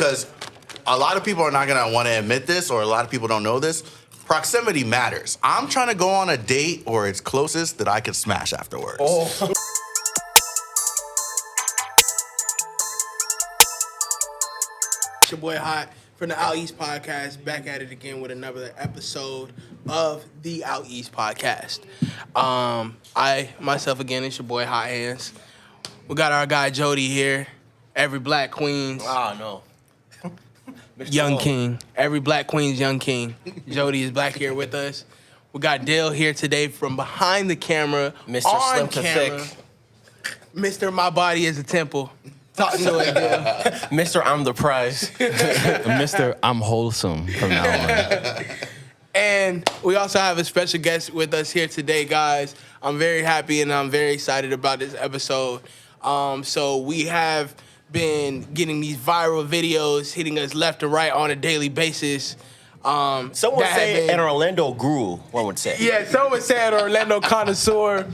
because a lot of people are not gonna want to admit this, or a lot of people don't know this. Proximity matters. I'm trying to go on a date or it's closest that I can smash afterwards. Oh. It's your boy Hot from the OutEast podcast, back at it again with another episode of the OutEast podcast. I myself again, it's your boy Hot Hands. We got our guy Jody here, every black queen's no. young king. Every black queen's young king. Jody is back here with us. We got Dale here today from behind the camera, Mr. on Slim to camera. Thick. Mr. My Body is a Temple. Talk to it, Dale. Mr. I'm the prize. Mr. I'm wholesome from now on. And we also have a special guest with us here today, guys. I'm very happy and I'm very excited about this episode. So we have been getting these viral videos hitting us left and right on a daily basis. Some would say an Orlando guru, one would say. Yeah, some would say an Orlando connoisseur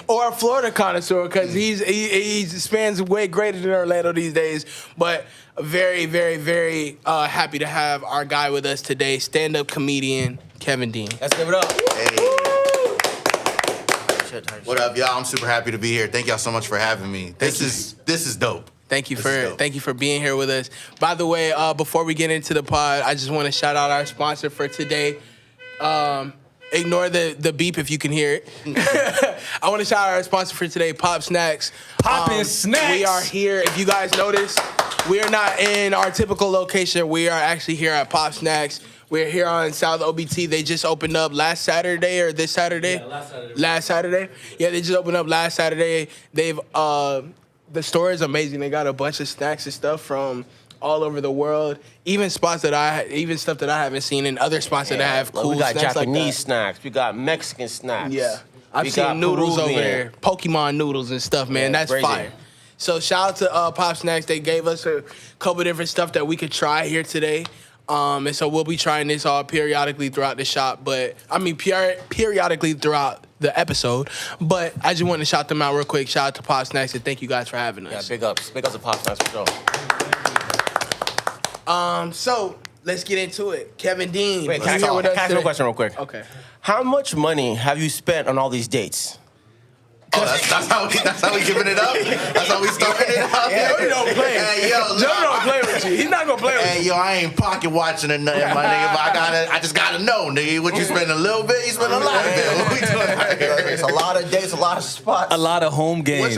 or a Florida connoisseur because he spans way greater than Orlando these days. But very, very, very happy to have our guy with us today, stand-up comedian Kevin Deane. Let's give it up. Hey. What up, y'all? I'm super happy to be here. Thank y'all so much for having me. This is dope. Thank you for being here with us. By the way, before we get into the pod, I just want to shout out our sponsor for today. Ignore the beep if you can hear it. I want to shout out our sponsor for today, Pop Snacks. Poppin' Snacks. We are here. If you guys notice, we are not in our typical location. We are actually here at Pop Snacks. We're here on South OBT. They just opened up last Saturday or this Saturday? Yeah, last Saturday. Last Saturday? Yeah, they just opened up last Saturday. They've the store is amazing. They got a bunch of snacks and stuff from all over the world. Even stuff that I haven't seen, and other spots that have cool we got snacks Japanese like that. snacks. We got Mexican snacks. Yeah, I've We seen got noodles over Peruvian. there, Pokemon noodles and stuff. Man, Yeah, that's crazy. fire. So shout out to Pop Snacks. They gave us a couple different stuff that we could try here today. And so we'll be trying this all periodically throughout the shop, periodically throughout the episode. But I just want to shout them out real quick. Shout out to Pop Snacks and thank you guys for having us. Yeah, big ups. Big ups to Pop Snacks for sure. So let's get into it. Kevin Deane. Wait, can I here with us ask you a today. question real quick? Okay. How much money have you spent on all these dates? Oh, that's how we giving it up? That's how we starting it out? Jody don't play. Hey, yo, Jody don't play with you. He's not gonna play with Hey, you. yo, I ain't pocket watching or nothing, my nigga, but I just gotta know, nigga, what you spend a little bit, you spend a lot of bit. What we doing out here? It's a lot of dates, a lot of spots. A lot of home games.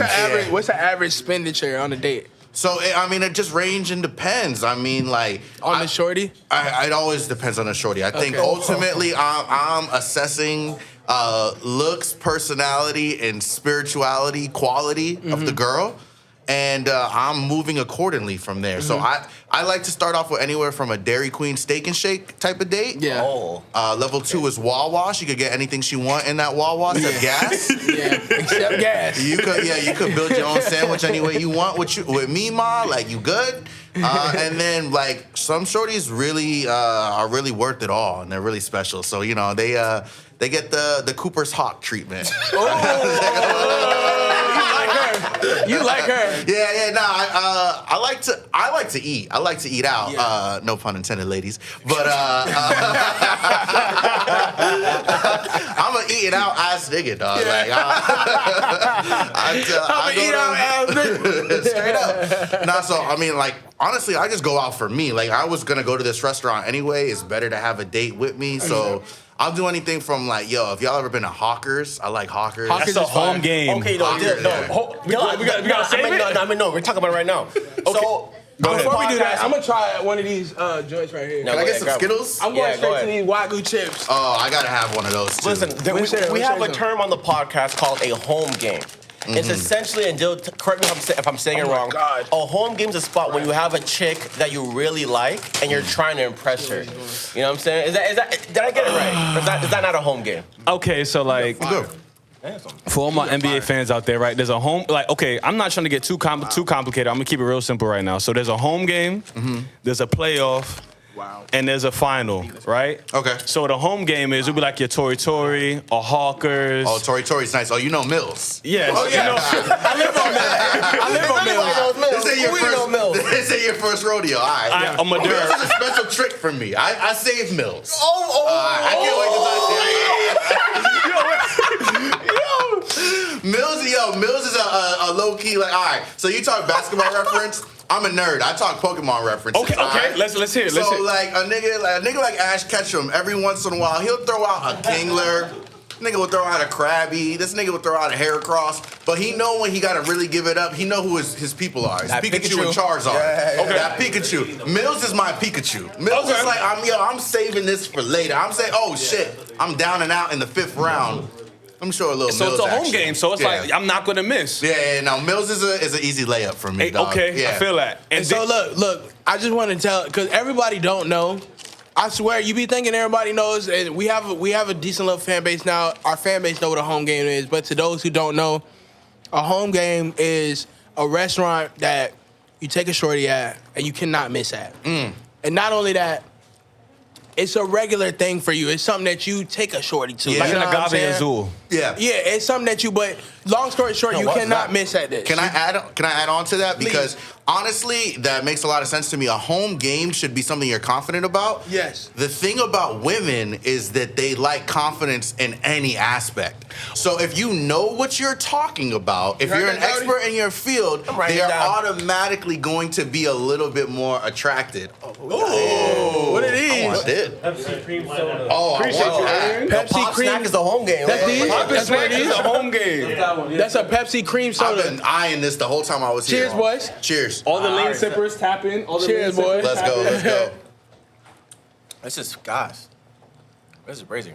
What's the average expenditure on a date? So, I mean, it just range and depends. I mean, like... On the shorty? It always depends on the shorty. I think Okay. ultimately I'm assessing looks, personality, and spirituality, quality of the girl. And I'm moving accordingly from there. So I like to start off with anywhere from a Dairy Queen steak and shake type of date. Yeah. Oh. Level 2 is Wawa. She could get anything she want in that Wawa except gas. Yeah, except gas. You could build your own sandwich any way you want. With me, ma, like you good. And then like some shorties really are really worth it all, and they're really special. So they get the Cooper's Hawk treatment. You like her. Yeah. No, I like to eat. I like to eat out. Yeah. No pun intended, ladies. But I'm an eating out ass nigga, dog. Yeah. Like I Eat out ass nigga. straight up. Nah, so I mean, like honestly, I just go out for me. Like I was gonna go to this restaurant anyway. It's better to have a date with me. So I'll do anything from like, yo, if y'all ever been to Hawkers, I like Hawkers. That's a home game. Okay, no, we gotta save it? No, we're talking about it right now. Okay. So, Before we do that, I'm gonna try one of these joints right here. No, Can I go get ahead, some grab Skittles? I'm going Yeah, straight go to ahead. these Wagyu chips. Oh, I gotta have one of those too. Listen, we have a term on the podcast called a home game. It's essentially, and Dill, correct me if I'm saying it my wrong. God. A home game's a spot when you have a chick that you really like and you're trying to impress her. You know what I'm saying? Is that did I get it right? Is that not a home game? Okay, so like Good. for all my NBA fans out there, right? There's a home okay, I'm not trying to get too complicated. I'm gonna keep it real simple right now. So there's a home game, there's a playoff, and there's a final, right? Okay. So the home game is, it'll be like your Tori Tori or Hawkers. Oh, Tori's nice. Oh, you know Mills. Yes. Oh, yeah. You know, I live on that. I live on Mills. This ain't your first rodeo. All right. I'm a Mills dirt. is a special trick for me. I saved Mills. I can't wait to talk to you. Mills is a low key, like, all right. So you talk basketball reference. I'm a nerd. I talk Pokemon references. Okay. Right? Let's hear it. So like a nigga like Ash Ketchum, every once in a while he'll throw out a Kingler. Nigga will throw out a Krabby. This nigga will throw out a Heracross. But he know when he gotta really give it up. He know who his people are. It's Pikachu and Charizard. Yeah. That Pikachu. Mills is my Pikachu. Mills is like, I'm saving this for later. I'm saying, oh shit, I'm down and out in the 5th round. I'm sure a little So Mills it's a home action. game, so it's like, I'm not gonna miss. Yeah, no, Mills is an easy layup for me, Hey, dog. okay, Yeah. I feel that. And so look, I just want to tell, because everybody don't know. I swear, you be thinking everybody knows, and we have a decent little fan base now. Our fan base know what a home game is, but to those who don't know, a home game is a restaurant that you take a shorty at and you cannot miss at. And not only that, it's a regular thing for you. It's something that you take a shorty to. Yeah. like You an know what I'm agave saying? azul. Yeah. Yeah, it's something that you. But long story short, you what's cannot that? miss at this. Can I add on to that? Because honestly, that makes a lot of sense to me. A home game should be something you're confident about. Yes. The thing about women is that they like confidence in any aspect. So if you know what you're talking about, if You heard you're an that, Jody? expert in your field, writing they are it down. automatically going to be a little bit more attracted. What it is? Oh, I did. Pepsi cream soda. Oh, Appreciate I want you, that. Aaron. The Pepsi Pop cream. Snack is the home game. That's the Pop That's what it It's is. a home game. That one, yeah. That's a Pepsi cream I've soda. been eyeing this the whole time I was here. Cheers, boys. Cheers. All the lane sippers tap in. All the Cheers, lane boys. sippers Let's tap go. in. Let's go. This is, guys, this is crazy.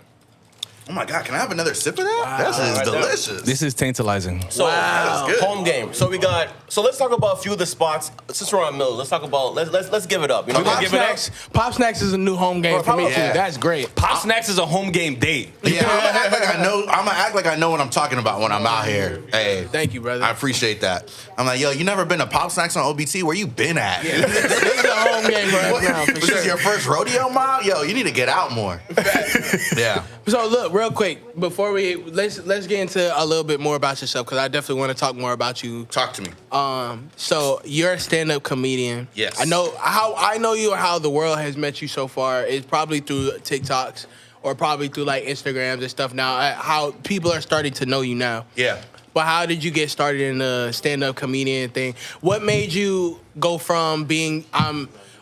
Oh my God, can I have another sip of that? This is Right there. delicious. This is tantalizing. So Wow. That's good. home game. So let's talk about a few of the spots. Since we're on Mills, let's talk about let's give it up. You know, We gonna Pop give it Snacks. Pop Snacks is a new home game for me too. Yeah. That's great. Pop Snacks is a home game date. Yeah, I'm gonna act like I know. I'm gonna act like I know what I'm talking about when I'm out here. Hey, Thank you, brother. I appreciate that. I'm like, yo, you never been to Pop Snacks on OBT? Where you been at? This is a home game for us now, for Was sure. this your first rodeo mile? Yo, you need to get out more. Yeah. So look, real quick, before let's get into a little bit more about yourself, because I definitely want to talk more about you. Talk to me. So you're a stand-up comedian. Yes. I know you and how the world has met you so far is probably through TikToks or probably through like Instagrams and stuff now. How people are starting to know you now. Yeah. But how did you get started in the stand-up comedian thing? What made you go from being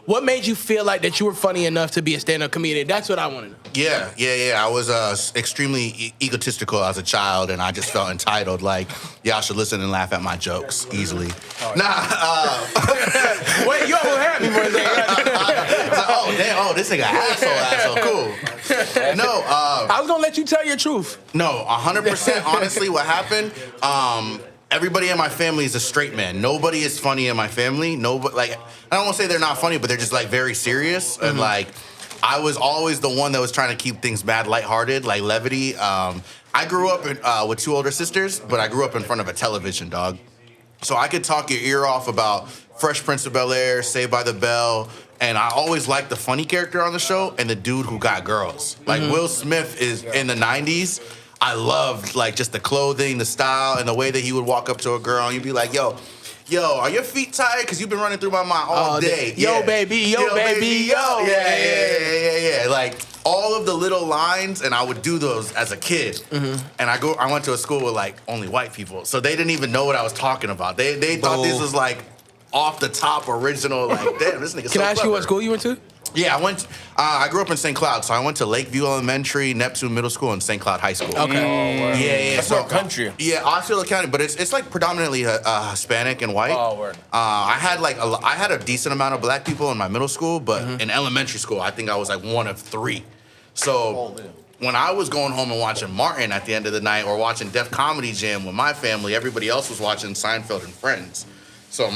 what made you feel like that you were funny enough to be a stand-up comedian? That's what I want to know. Yeah. I was extremely egotistical as a child, and I just felt entitled. Like, y'all should listen and laugh at my jokes easily. Wait, you almost had me for a second. Oh, damn. Oh, this nigga asshole. Cool. No, I was gonna let you tell your truth. No, 100%. Honestly, what happened? Everybody in my family is a straight man. Nobody is funny in my family. Nobody, like, I don't want to say they're not funny, but they're just like very serious. And like, I was always the one that was trying to keep things mad lighthearted, like levity. I grew up with two older sisters, but I grew up in front of a television, dog. So I could talk your ear off about Fresh Prince of Bel-Air, Saved by the Bell, and I always liked the funny character on the show and the dude who got girls. Like Will Smith is in the 90s. I loved like just the clothing, the style, and the way that he would walk up to a girl and you'd be like, yo, are your feet tired? Because you've been running through my mind all day. Yo, baby, yo, baby, yo. Yeah. Like all of the little lines, and I would do those as a kid. And I went to a school with like only white people, so they didn't even know what I was talking about. They thought this was like off the top original. Like, damn, this nigga. Can I ask you what school you went to? Yeah, I grew up in St. Cloud, so I went to Lakeview Elementary, Neptune Middle School, and St. Cloud High School. Okay. Yeah. That's So our country. Yeah, Osceola County, but it's like predominantly Hispanic and white. Oh, word. I had a decent amount of black people in my middle school, but in elementary school, I think I was like one of three. So when I was going home and watching Martin at the end of the night or watching Def Comedy Jam with my family, everybody else was watching Seinfeld and Friends. So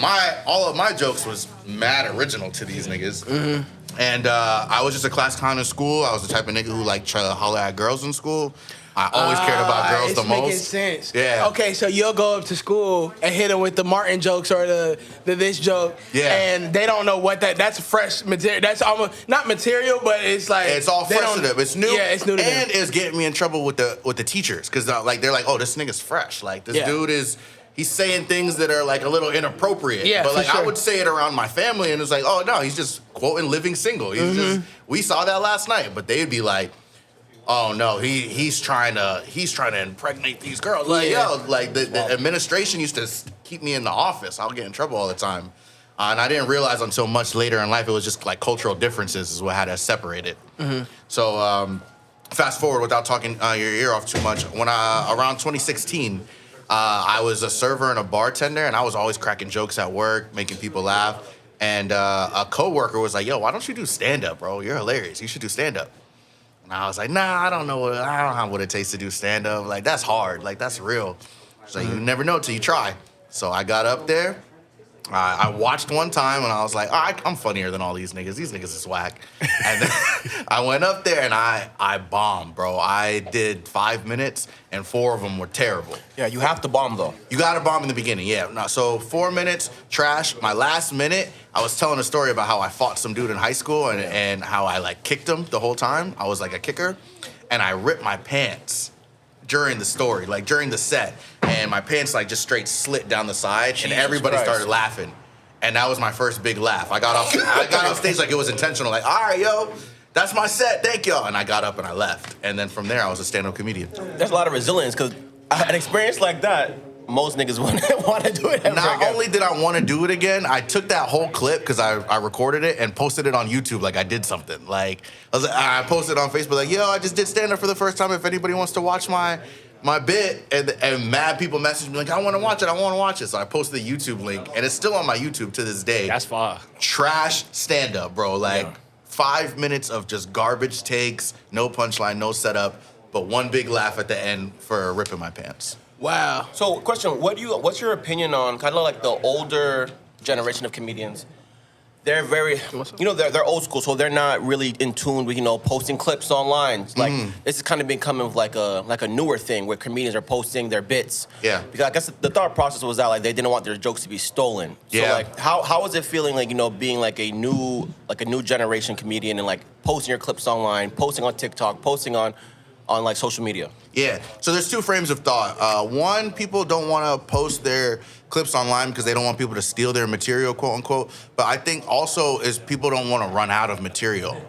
all of my jokes was mad original to these niggas. And I was just a class clown in school. I was the type of nigga who like try to holler at girls in school. I always cared about girls the most. It's making sense. Yeah. Okay, so you'll go up to school and hit them with the Martin jokes or the this joke. Yeah. And they don't know what that's fresh material. That's almost not material, but it's like It's all fresh to them. It's new. Yeah, it's new to them. And it's getting me in trouble with the teachers because like they're like, oh, this nigga's fresh. Like this dude he's saying things that are like a little inappropriate. Yeah, but for like sure. I would say it around my family and it's like, oh no, he's just quoting Living Single. He's just we saw that last night. But they'd be like, oh no, he's trying to impregnate these girls. Like yo, like the administration used to keep me in the office. I'll get in trouble all the time. And I didn't realize until much later in life it was just like cultural differences is what had us separated. So fast forward without talking your ear off too much. When around 2016, I was a server and a bartender, and I was always cracking jokes at work, making people laugh. And a coworker was like, "Yo, why don't you do stand up, bro? You're hilarious. You should do stand up." And I was like, "Nah, I don't have what it takes to do stand up. Like that's hard. Like that's real." She's like, "You never know till you try." So I got up there. I watched one time and I was like, I'm funnier than all these niggas. These niggas is whack. And then I went up there and I bombed, bro. I did 5 minutes and 4 of them were terrible. Yeah, you have to bomb though. You got to bomb in the beginning, yeah. No, so 4 minutes, trash. My last minute, I was telling a story about how I fought some dude in high school and how I like kicked him the whole time. I was like a kicker. And I ripped my pants during the story, like during the set, and my pants like just straight slit down the side, and everybody started laughing, and that was my first big laugh. I got off stage like it was intentional, like all right, yo, that's my set, thank y'all, and I got up and I left, and then from there I was a stand-up comedian. There's a lot of resilience because an experience like that, most niggas want to do it ever Not again. only did I want to do it again, I took that whole clip because I recorded it and posted it on YouTube like I did something. Like I posted on Facebook like, yo, I just did stand up for the first time. If anybody wants to watch my bit, and mad people messaged me like, I want to watch it. So I posted the YouTube link, and it's still on my YouTube to this day. That's fire. Trash stand up, bro. Like 5 minutes of just garbage takes, no punchline, no setup, but one big laugh at the end for ripping my pants. Wow. So, question: what's your opinion on kind of like the older generation of comedians? They're very, they're old school, so they're not really in tune with posting clips online. Like this is kind of becoming like a newer thing where comedians are posting their bits. Yeah. Because I guess the thought process was that like they didn't want their jokes to be stolen. So Yeah. like how is it feeling like being like a new generation comedian and like posting your clips online, posting on TikTok, posting on like social media? Yeah, so there's 2 frames of thought. One, people don't want to post their clips online because they don't want people to steal their material, quote unquote. But I think also is people don't want to run out of material.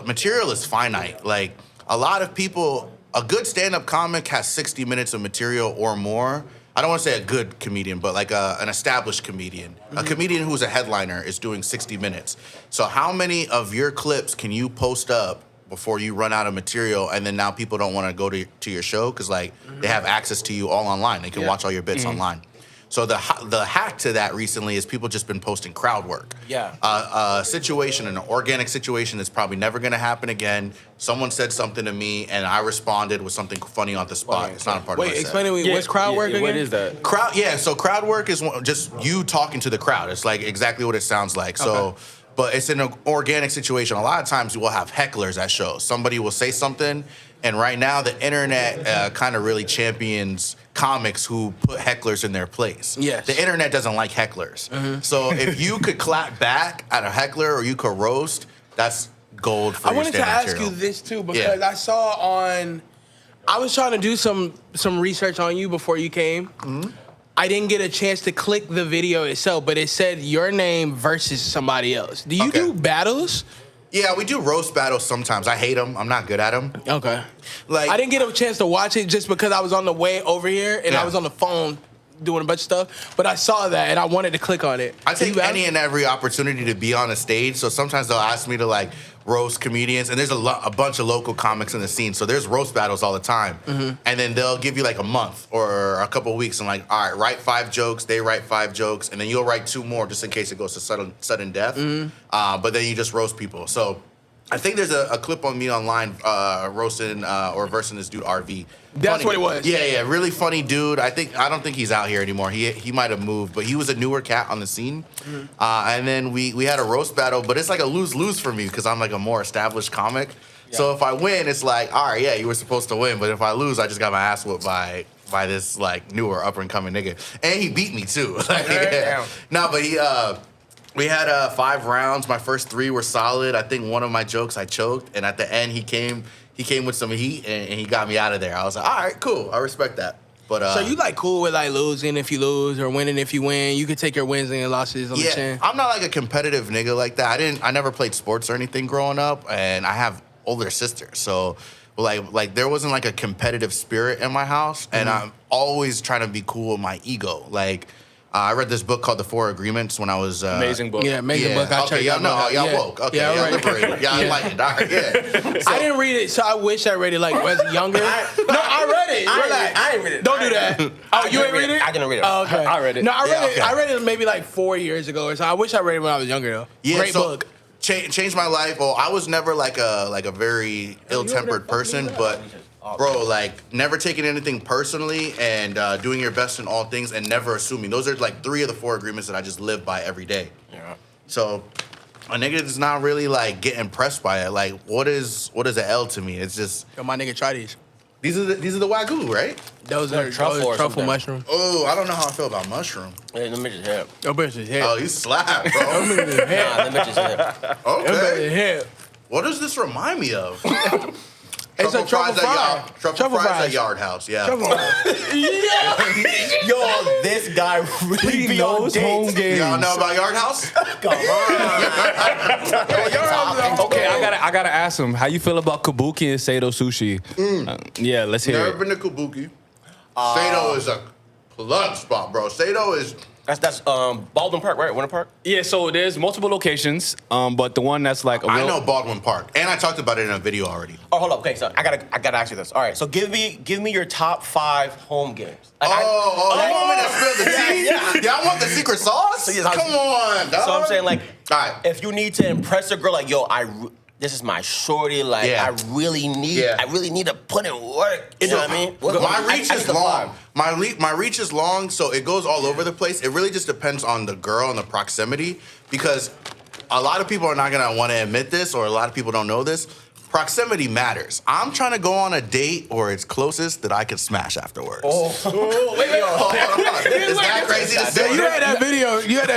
Material is finite. Like a lot of people, a good stand-up comic has 60 minutes of material or more. I don't want to say a good comedian, but like an established comedian. A comedian who's a headliner is doing 60 minutes. So how many of your clips can you post up before you run out of material, and then now people don't want to go to your show because like they have access to you all online. They can watch all your bits online. So the hack to that recently is people just been posting crowd work. Yeah. An organic situation that's probably never going to happen again. Someone said something to me, and I responded with something funny on the spot. It's not a part of my Wait, set. explain to me, what's crowd work again? What is that? So crowd work is just you talking to the crowd. It's like exactly what it sounds like. So. But it's an organic situation. A lot of times you will have hecklers at shows. Somebody will say something, and right now the internet kind of really champions comics who put hecklers in their place. Yes. The internet doesn't like hecklers. So if you could clap back at a heckler or you could roast, that's gold for I your wanted to stand-up ask material. you this too because I saw I was trying to do some research on you before you came. I didn't get a chance to click the video itself, but it said your name versus somebody else. Do you do battles? Yeah, we do roast battles sometimes. I hate them. I'm not good at them. Okay. Like I didn't get a chance to watch it just because I was on the way over here and I was on the phone doing a bunch of stuff. But I saw that and I wanted to click on it. I take any and every opportunity to be on a stage. So sometimes they'll ask me to like roast comedians, and there's a bunch of local comics in the scene. So there's roast battles all the time. And then they'll give you like a month or a couple of weeks and like, all right, write 5 jokes, they write 5 jokes, and then you'll write 2 more just in case it goes to sudden death. But then you just roast people. So I think there's a clip on me online roasting or versing this dude RV. That's Funny. what it was. Yeah, really funny dude. I don't think he's out here anymore. He might have moved, but he was a newer cat on the scene. And then we had a roast battle, but it's like a lose-lose for me because I'm like a more established comic. Yeah. So if I win, it's like, all right, yeah, you were supposed to win. But if I lose, I just got my ass whooped by this like newer up and coming nigga, and he beat me too. Like, yeah. No, but we had 5 rounds. My first 3 were solid. I think one of my jokes I choked, and at the end he came with some heat and he got me out of there. I was like, all right, cool, I respect that. But so you like cool with like losing if you lose or winning if you win? You could take your wins and your losses on the chin. I'm not like a competitive nigga like that. I never played sports or anything growing up, and I have older sisters, so. Like there wasn't like a competitive spirit in my house, and I'm always trying to be cool with my ego. Like I read this book called The 4 Agreements when I was amazing book. Yeah, amazing book. Okay, y'all know, y'all woke. Okay, yeah, y'all liberated. Y'all enlightened. All right, yeah. So, I didn't read it, so I wish I read it like when I was younger. I read it. I didn't read it. Don't do that. Oh, you ain't read it? I didn't read it. Oh, okay. I read it. No, I read it. okay. I read it maybe like 4 years ago or so. I wish I read it when I was younger though. Yeah, Great book. Changed my life. Well, I was never like a very ill-tempered person, but bro, like never taking anything personally and doing your best in all things and never assuming. Those are like 3 of the 4 agreements that I just live by every day. Yeah. So a nigga does not really like get impressed by it. Like what is an L to me? It's just Yo, my nigga, try these. these are the wagyu, right? Those are truffle or truffle something. mushroom. Oh, I don't know how I feel about mushroom. Hey, them bitches hip. Yo, bitch is hip. Oh, you slap, bro. Nah, them bitches hip. Yo, bitch Okay. is hip. What does this remind me of? It's a truffle fry. Truffle fries at Yard House, yeah. Truffle fry. Yo, this guy really be on knows dates. home games. Y'all know about Yard House? Come on. Okay, I gotta ask him. How you feel about Kabuki and Sato Sushi? Yeah, let's hear Never it. been to Kabuki. Sato is a plug spot, bro. Sato is... That's Baldwin Park, right? Winter Park? Yeah, so there's multiple locations, but the one that's like I know Baldwin Park, and I talked about it in a video already. Oh, hold up. Okay, so I gotta ask you this. All right, so give me your top 5 home games. Like, You want me to spill the tea? Yeah. Y'all want the secret sauce? So, yes, Come on, dog. So I'm saying, like, All right. if you need to impress a girl, like, yo, this is my shorty. Like, Yeah. I really need to put in work. You know what I mean? My reach I is need the long. vibe. My reach is long, so it goes all over the place. It really just depends on the girl and the proximity, because a lot of people are not gonna want to admit this, or a lot of people don't know this. Proximity matters. I'm trying to go on a date or it's closest that I can smash afterwards. Wait. Is that crazy to say? You had that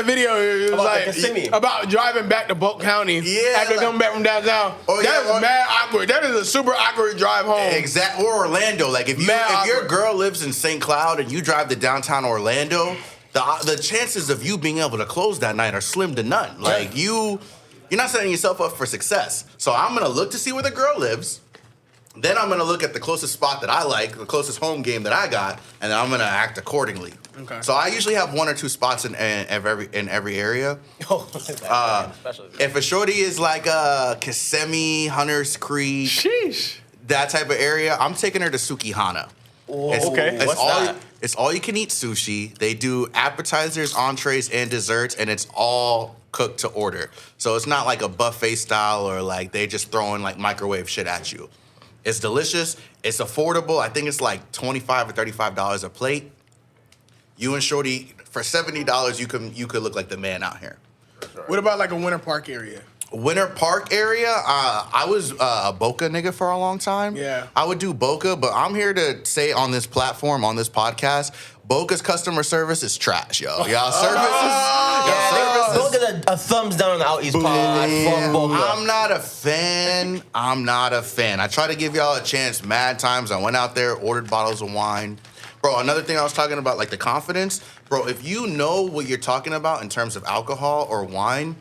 video. It was About like the Kissimmee. about driving back to Polk County after coming back from downtown. Oh, that yeah, is mad awkward. That is a super awkward drive home. Exactly. Or Orlando. Like if your girl lives in St. Cloud and you drive to downtown Orlando, the chances of you being able to close that night are slim to none. Like you're not setting yourself up for success. So I'm gonna look to see where the girl lives. Then I'm gonna look at the closest spot that I like, the closest home game that I got, and then I'm gonna act accordingly. Okay. So I usually have 1 or 2 spots in every area. If a shorty is like Kissimmee, Hunters Creek, Sheesh. that type of area, I'm taking her to Sukihana. Okay. It's What's all that? it's all you can eat sushi. They do appetizers, entrees, and desserts, and it's all cooked to order. So it's not like a buffet style or like they just throwing like microwave shit at you. It's delicious. It's affordable. I think it's like $25 or $35 a plate. You and shorty for $70, you could look like the man out here. What about like a Winter Park area? Winter Park area, I was a Boca nigga for a long time. Yeah. I would do Boca, but I'm here to say on this platform, on this podcast, Boca's customer service is trash, yo. Y'all services. Go get a thumbs down on the OutEast pod. From Boca. I'm not a fan. I try to give y'all a chance mad times. I went out there, ordered bottles of wine. Bro, another thing I was talking about, like the confidence. Bro, if you know what you're talking about in terms of alcohol or wine,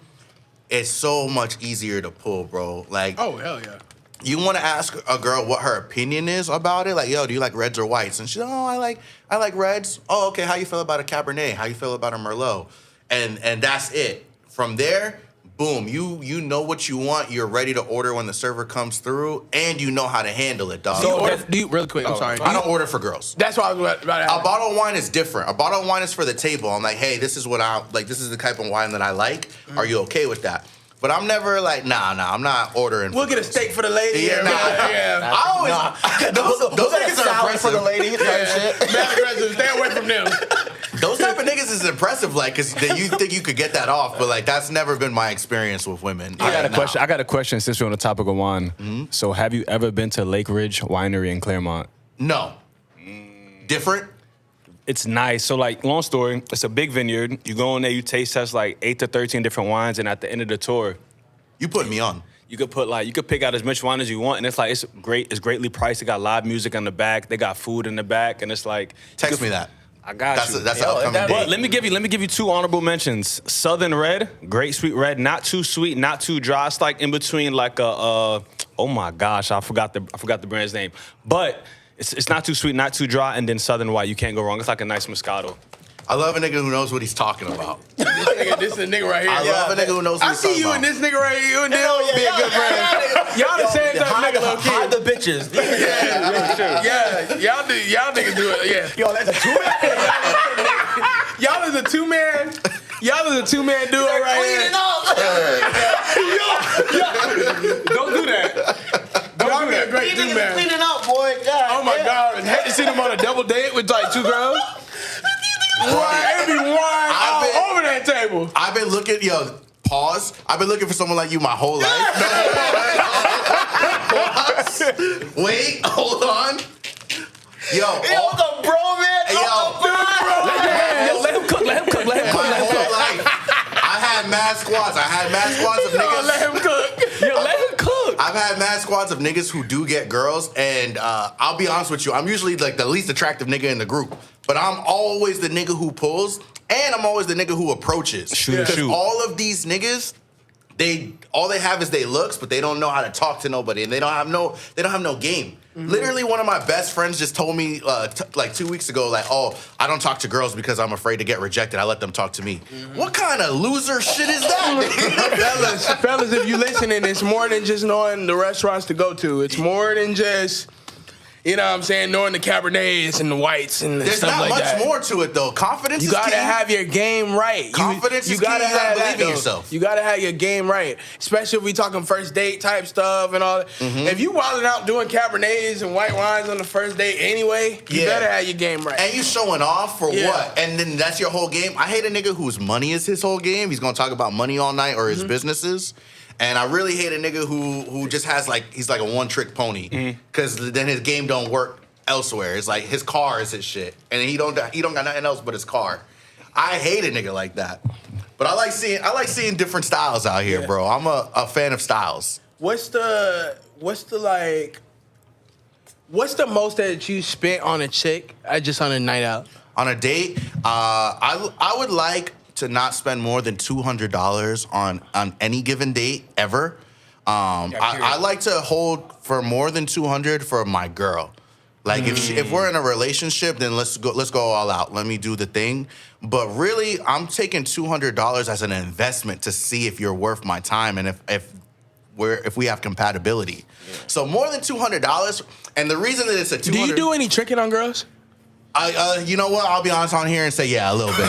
it's so much easier to pull, bro. Like, Oh hell yeah. you want to ask a girl what her opinion is about it. Like, yo, do you like reds or whites? And she's, I like reds. Oh, okay. How you feel about a Cabernet? How you feel about a Merlot? And that's it. From there, boom. You know what you want. You're ready to order when the server comes through, and you know how to handle it, dog. Do you really quick? I'm sorry. I don't order for girls. That's what I was about to ask. A bottle of wine is different. A bottle of wine is for the table. I'm like, hey, this is what I like. This is the type of wine that I like. Are you okay with that? But I'm never like, nah, I'm not ordering. We'll get a steak for the lady. Yeah, nah. Yeah. I always those niggas are salad impressive for the lady. Shit. Mad aggressive. Stay away from them. Those type of niggas is impressive, like, cause you think you could get that off, but like that's never been my experience with women. I got a question. I got a question since we're on the topic of wine. So, have you ever been to Lake Ridge Winery in Claremont? No. Different. It's nice. So, like, long story, it's a big vineyard. You go in there, you taste test like 8 to 13 different wines, and at the end of the tour, You put me on. you could pick out as much wine as you want, and it's like it's great. It's greatly priced. They got live music on the back. They got food in the back, and it's like Text me that. I got That's you. that's an upcoming But date. let me give you 2 honorable mentions. Southern Red, great sweet red, not too sweet, not too dry. It's like in between, like a oh my gosh, I forgot the brand's name, but it's not too sweet, not too dry, and then Southern White. You can't go wrong. It's like a nice Moscato. I love a nigga who knows what he's talking about. This is a nigga right here. I love a nigga who knows what I he's see talking you about. and this nigga right here. You and Dale be a good friend. Y'all the same type of nigga, low key. Hide the bitches. Yeah, y'all niggas do it. Yeah. Yo, that's a two-man. Y'all is a two-man. Y'all is a two-man duo right here. Don't do that. Y'all be a great two-man. Cleaning up, boy. God, Oh my God. And had to see them on a double date with like 2 girls. Why? It'd be wine all over that table. I've been looking, pause. I've been looking for someone like you my whole life. Pause. Wait, hold on. Yo, the bro, man. Let him cook. my whole life, I had mad squads. Of niggas. Let him cook. Let him cook. I've had mad squads of niggas who do get girls, and I'll be honest with you, I'm usually like the least attractive nigga in the group, but I'm always the nigga who pulls, and I'm always the nigga who approaches. Shoot. All of these niggas, all they have is their looks, but they don't know how to talk to nobody, and they don't have no game. Mm-hmm. Literally, one of my best friends just told me like 2 weeks ago, like, oh, I don't talk to girls because I'm afraid to get rejected. I let them talk to me. Mm-hmm. What kind of loser shit is that? Fellas, if you listening, it's more than just knowing the restaurants to go to. It's more than just, you know what I'm saying, knowing the Cabernets and the whites and There's stuff not like much that. more to it, though. Confidence You is gotta key. have your game right. Confidence you is key. gotta You gotta have believe that, in though. yourself. You gotta have your game right, especially if we talking first date type stuff and all that. Mm-hmm. If you wilding out doing Cabernets and white wines on the first date anyway, you better have your game right. And you showing off for Yeah. what? And then that's your whole game. I hate a nigga whose money is his whole game. He's gonna talk about money all night or his businesses. And I really hate a nigga who just has he's like a one-trick pony. Because then his game don't work elsewhere. It's like his car is his shit, and he don't got nothing else but his car. I hate a nigga like that. But I like seeing different styles out here, bro. I'm a fan of styles. What's the most that you spent on a chick just on a night out? On a date, I would like to not spend more than $200 on any given date ever. I like to hold for more than $200 for my girl. Like if we're in a relationship, then let's go all out. Let me do the thing. But really, I'm taking $200 as an investment to see if you're worth my time and if we have compatibility. Yeah. So more than $200. And the reason that it's a $200. Do you do any tricking on girls? You know what? I'll be honest on here and say yeah, a little bit.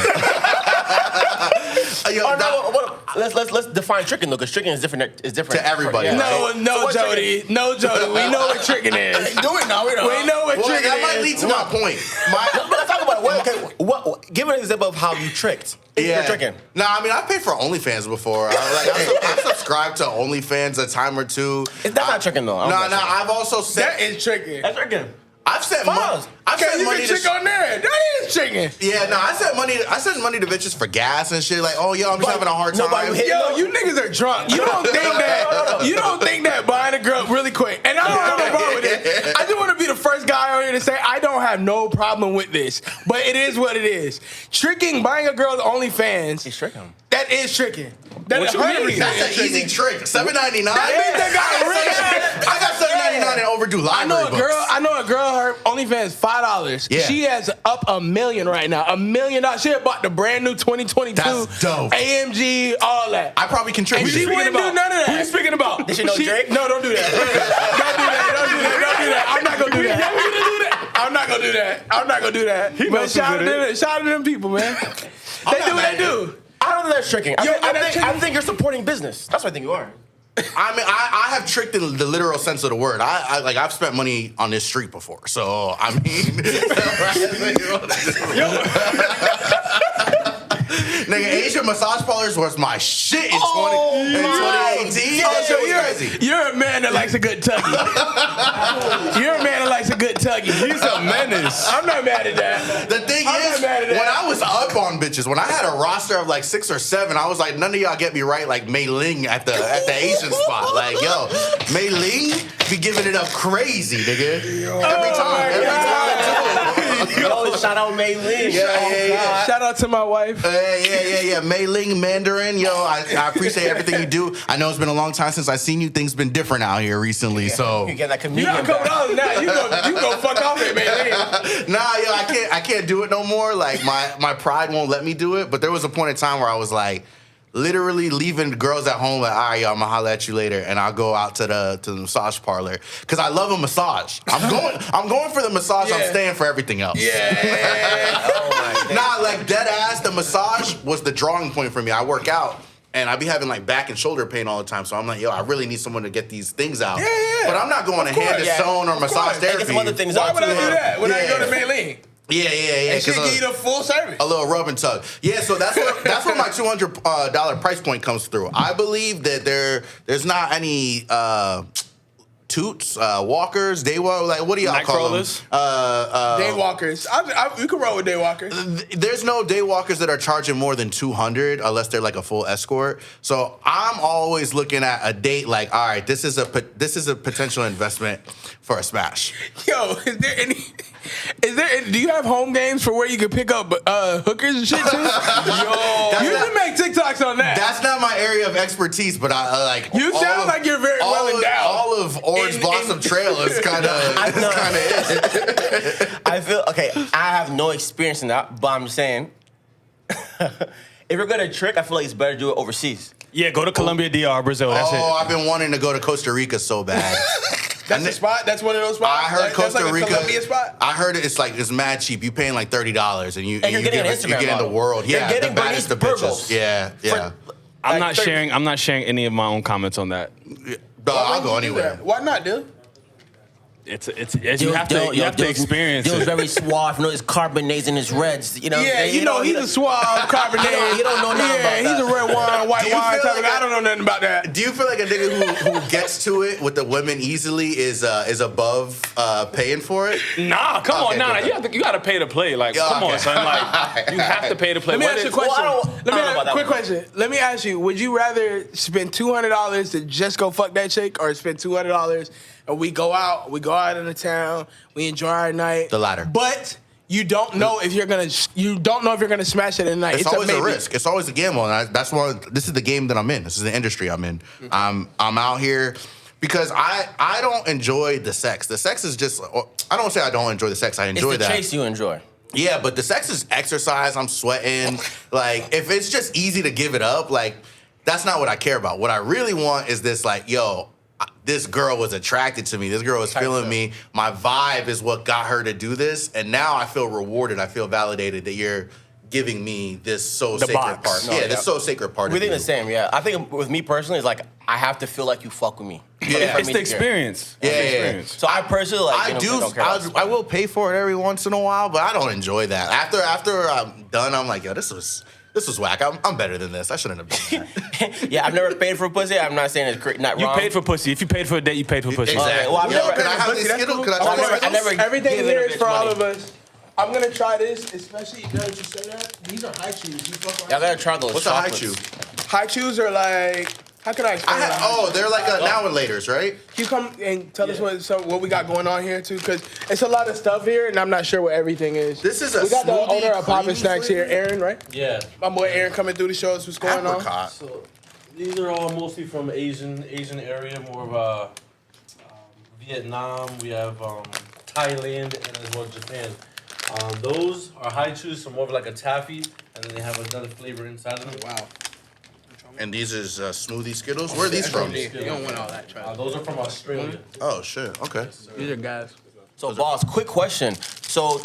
Let's define tricking though, because tricking is different. It's different to everybody. Yeah. No, Jody. No, Jody. We know what tricking is. Do it now. We know. We know what tricking that is. might lead to my point. Let's talk about it. Give an example of how you tricked. You're tricking. No, I mean, I've paid for OnlyFans before. I've subscribed to OnlyFans a time or two. That's not tricking though. No, I've also said That is tricking. That's tricking. I've sent money. I've Okay, sent you money can to trick on there. That is tricking. Yeah, no, I sent money to bitches for gas and shit. Like, oh, yo, I'm just having a hard time. Yo, you niggas are drunk. You don't think that? You don't think that buying a girl really quick? And I don't have no problem with it. I just want to be the first guy on here to say I don't have no problem with this. But it is what it is. Tricking, buying a girl's OnlyFans. It's tricking. That is tricking. That is That's an easy trick. $7.99. That I got $7.99 in overdue library books. I know a girl. Her OnlyFans $5. Yeah. She has up $1 million right now. $1 million. She had bought the brand new 2022 That's dope. AMG, all that. I probably contribute. And she wouldn't do none of that. Who you speaking about? Did she know Drake? No, don't do that. Don't do that. I'm not gonna do that. I'm not gonna do that. But shout out to them people, man. They do what they do. I don't think that's tricking. I think you're supporting business. That's what I think you are. I mean, I have tricked in the literal sense of the word. I've spent money on this street before, so I mean, nigga, Asian massage parlors was my shit in 2018. So you're a man that likes a good tuggy. You're a man that likes a good tuggy. He's a menace. I'm not mad at that. The thing is, when I was up on bitches, when I had a roster of like 6 or 7, I was like, none of y'all get me right like Mei Ling at the Asian spot. Like, yo, Mei Ling be giving it up crazy, nigga. Every time. Yo, shout out Mei Ling. Yeah. Shout out to my wife. Yeah. Mei Ling Mandarin, yo, I appreciate everything you do. I know it's been a long time since I've seen you. Things been different out here recently, so. You get that You comedian not coming back. on now. You go fuck off it, man. Nah, yo, I can't do it no more. Like my pride won't let me do it. But there was a point in time where I was like, literally leaving the girls at home like, all right, y'all, I'm gonna holler at you later, and I'll go out to the massage parlor because I love a massage. I'm going for the massage. Yeah. I'm staying for everything else. Yeah. Nah, like dead ass. The massage was the drawing point for me. I work out. And I be having like back and shoulder pain all the time. So I'm like, yo, I really need someone to get these things out. Yeah. But I'm not going to hand and sewn or massage They therapy. get some other things Why out would I too. do that when I Yeah. go to Mei Ling? Yeah. And she 'cause give you the full service. a little rub and tug. Yeah, so that's where my $200 price point comes through. I believe that there's not any toots, walkers, day walkers. Like, what do y'all Night call crawlers? them? Day walkers. You can roll with day walkers. There's no day walkers that are charging more than $200 unless they're like a full escort. So I'm always looking at a date like, all right, this is a potential investment for a smash. Yo, do you have home games for where you can pick up hookers and shit too? Yo, you can make TikToks on that. That's not my area of expertise, but I like. You sound like you're very well endowed. All of Orange Blossom Trail is kind of it. I feel okay. I have no experience in that, but I'm just saying, if you're gonna trick, I feel like it's better to do it overseas. Yeah, go to Colombia, DR, Brazil. That's it. I've been wanting to go to Costa Rica so bad. That's the spot. That's one of those spots. I heard That's Costa like a Rica. Colombia spot. I heard it's mad cheap. You paying like $30 and you're getting an Instagram you get in the model. world. You're Yeah, getting the baddest of Bernice bitches. Burgos. Yeah. I'm Like not sharing any of my own comments on that. I'll go Why would you do anywhere. that? Why not, dude? It's you have to experience Dude's it. very suave. You know, his carbonades and his reds. You know, Yeah, you know he's a suave Cabernet. You don't know nothing about he's a red wine, white Do you wine feel type of like guy. I don't know nothing about that. Do you feel like a nigga who gets to it with the women easily is above paying for it? Nah, come Okay, on, good. you gotta pay to play. Like, Yeah, come okay. on, son. Like, you have to pay to play. Let me What ask you a is- question. Well, I don't know about that Quick one. question. Let me ask you: would you rather spend $200 to just go fuck that chick, or spend $200 and we go out in the town, we enjoy our night? The latter. But you don't know if you're gonna smash it at night. It's always a maybe. risk. It's always a gamble, and this is the game that I'm in. This is the industry I'm in. I'm out here because I don't enjoy the sex. The sex is just. I don't say I don't enjoy the sex. I It's enjoy the that. chase you enjoy. Yeah, but the sex is exercise. I'm sweating. Like, if it's just easy to give it up, like, that's not what I care about. What I really want is this, like, yo, this girl was attracted to me. This girl was feeling me. My vibe is what got her to do this. And now I feel rewarded. I feel validated that you're giving me this sacred box. part. No, This so sacred part We of think you. the same, yeah. I think with me personally, it's like I have to feel like you fuck with me. Yeah. For It's me the to care. experience. Yeah, It's the yeah. experience. So I personally like. I I will pay for it every once in a while, but I don't enjoy that. After I'm done, I'm like, yo, this was whack. I'm better than this. I shouldn't have done that. Yeah, I've never paid for a pussy. I'm not saying it's not You wrong. paid for pussy. If you paid for a date, you paid for pussy. Exactly. Okay, well, I've Yo, never can I paid for have pussy, these that's Skittles? cool. Can I I try never- these I never- Skittles? Everything Giving here a is bitch for all money. of us. I'm gonna try this, especially now that you say that. These are high chews. You fuck with Y'all gotta try those. What's a high chocolates. chew? high chews are like. How can I explain that? They're like now and laters, right? Can you come and tell us what we got going on here too? Because it's a lot of stuff here, and I'm not sure what everything is. This is a we got the smoothie, owner of Poppin' creamy Snacks here, flavor? Aaron, right? Yeah. My boy Aaron coming through to show us what's going on. Apricot. So these are all mostly from Asian area, more of Vietnam. We have Thailand and as well as Japan. Those are high chews, so more of like a taffy, and then they have another flavor inside of them. Wow. And these is smoothie Skittles. Where are these from? You don't want all that. Try. Those are from Australia. Oh shit. Okay. These are guys. So, boss, quick question. So,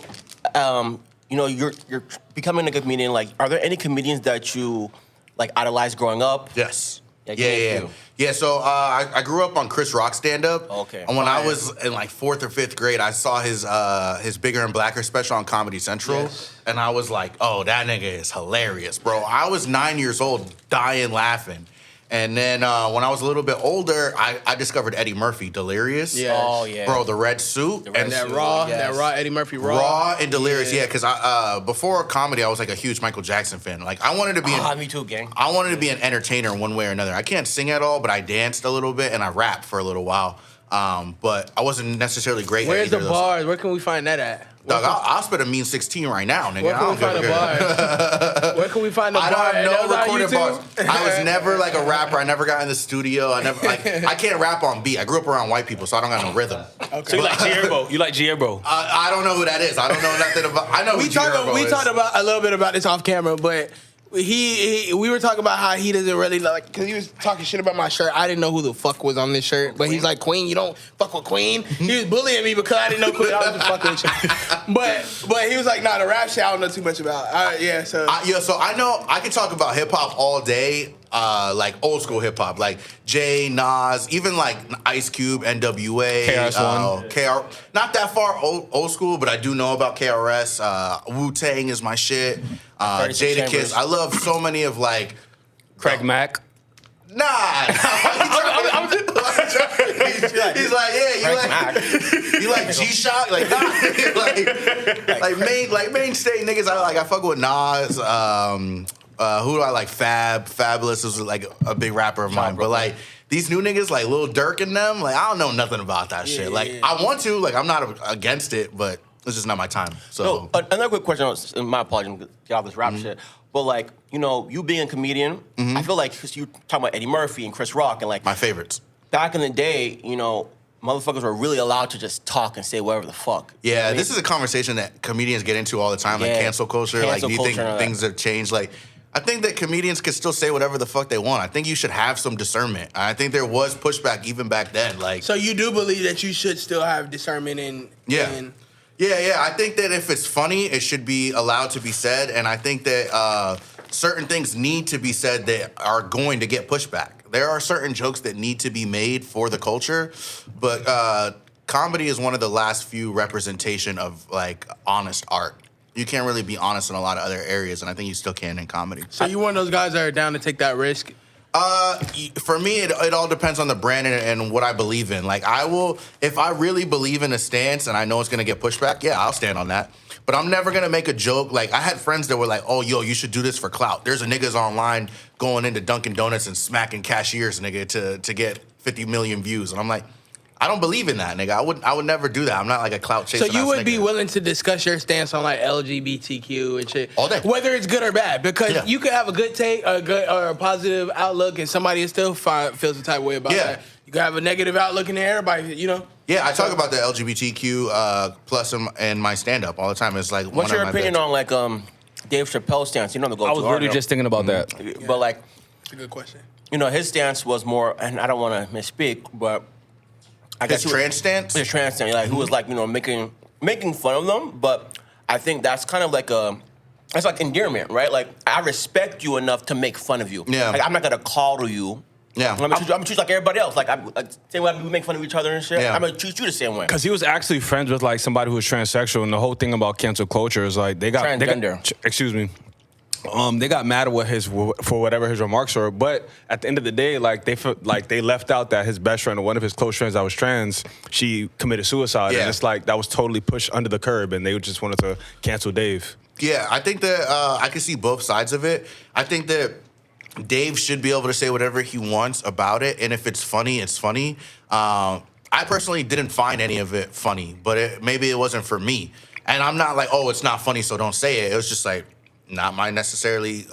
you're becoming a comedian. Like, are there any comedians that you like idolized growing up? Yes. Yeah, give me a Yeah. few. Yeah, so I grew up on Chris Rock stand-up. Okay. And when I was in like 4th or 5th grade, I saw his Bigger and Blacker special on Comedy Central. Yes. And I was like, oh, that nigga is hilarious, bro. I was 9 years old, dying laughing. And then when I was a little bit older, I discovered Eddie Murphy, Delirious. Yeah. Oh, yeah. Bro, the red suit. The red and suit. That raw Eddie Murphy Raw and Delirious, yeah, because before comedy, I was like a huge Michael Jackson fan. Like, I wanted to be Me too, gang. I wanted to be an entertainer one way or another. I can't sing at all, but I danced a little bit and I rapped for a little while. But I wasn't necessarily great Where's at the either of those. bars? Where can we find that at? Dog, I'll spit a mean 16 right now, nigga. Where I can we don't find give a bar? Where can we find the bar? I don't That know was on recorded YouTube? bars. I was never like a rapper. I never got in the studio. I never I can't rap on beat. I grew up around white people, so I don't got no rhythm. So you like Gierbo? You like Gierbo? I don't know who that is. I don't know nothing about. I know We who Gierbo is. talked about a little bit about this off camera, but we were talking about how he doesn't really like, because he was talking shit about my shirt. I didn't know who the fuck was on this shirt, but he's like, Queen, you don't fuck with Queen. He was bullying me because I didn't know Queen. I was just fucking with you. But he was like, nah, the rap shit I don't know too much about. Yeah, so So I know I can talk about hip hop all day, like old school hip hop, like Jay, Nas, even like Ice Cube, NWA, KRS-One. KR. Not that far old school, but I do know about KRS. Wu-Tang is my shit. 36 Jada Chambers. Kiss. I love so many of like. Craig Mack. Nah. He's like, yeah, you like G-Shock? Like, nah. like mainstay niggas. I fuck with Nas. Who do I like? Fabulous is like a big rapper of mine. But like these new niggas, like Lil Durk and them, like I don't know nothing about that shit. Like I want to, like I'm not against it, but it's just not my time. So Another quick question. My apologies, get off this rap shit. But like, you being a comedian, I feel like because you talking about Eddie Murphy and Chris Rock and like my favorites. back in the day, motherfuckers were really allowed to just talk and say whatever the fuck. Yeah, You know what I mean? this is a conversation that comedians get into all the time, like Yeah. cancel culture. Cancel Like, do you think culture and all that. things have changed? Like, I think that comedians can still say whatever the fuck they want. I think you should have some discernment. I think there was pushback even back then. Like, so you do believe that you should still have discernment in Yeah. I think that if it's funny, it should be allowed to be said, and I think that certain things need to be said that are going to get pushback. There are certain jokes that need to be made for the culture, but comedy is one of the last few representation of like honest art. You can't really be honest in a lot of other areas, and I think you still can in comedy. So you one of those guys that are down to take that risk? For me, it all depends on the brand and what I believe in. Like, I will, if I really believe in a stance and I know it's gonna get pushback, yeah, I'll stand on that. But I'm never gonna make a joke. Like, I had friends that were like, oh, yo, you should do this for clout. There's a niggas online going into Dunkin' Donuts and smacking cashiers, nigga, to get 50 million views. And I'm like, I don't believe in that, nigga. I would never do that. I'm not like a clout chaser. So you would be willing to discuss your stance on like LGBTQ and shit all day, whether it's good or bad, because you could have a good take, a good or a positive outlook, and somebody still feels the type of way about that. You could have a negative outlook, and everybody, Yeah, I talk about the LGBTQ plus in my stand-up all the time. It's like, what's your opinion on like Dave Chappelle's stance? The go-to I was literally just thinking about that. But like, it's a good question. His stance was more, and I don't want to misspeak, but I guess his trans stance. His trans stance, like who was like making fun of them, but I think that's kind of like that's like endearment, right? Like I respect you enough to make fun of you. Yeah, like I'm not gonna coddle you. Yeah, I'm gonna treat you like everybody else. Like same way we make fun of each other and shit. Yeah. I'm gonna treat you the same way. Because he was actually friends with like somebody who was transsexual, and the whole thing about cancel culture is like they got transgender. Excuse me. They got mad at for whatever his remarks were, but at the end of the day, like they left out that his best friend or one of his close friends that was trans, she committed suicide, and it's like that was totally pushed under the curb, and they just wanted to cancel Dave. Yeah, I think that I can see both sides of it. I think that Dave should be able to say whatever he wants about it, and if it's funny, it's funny. I personally didn't find any of it funny, but maybe it wasn't for me. And I'm not like, oh, it's not funny, so don't say it. It was just like, not my necessarily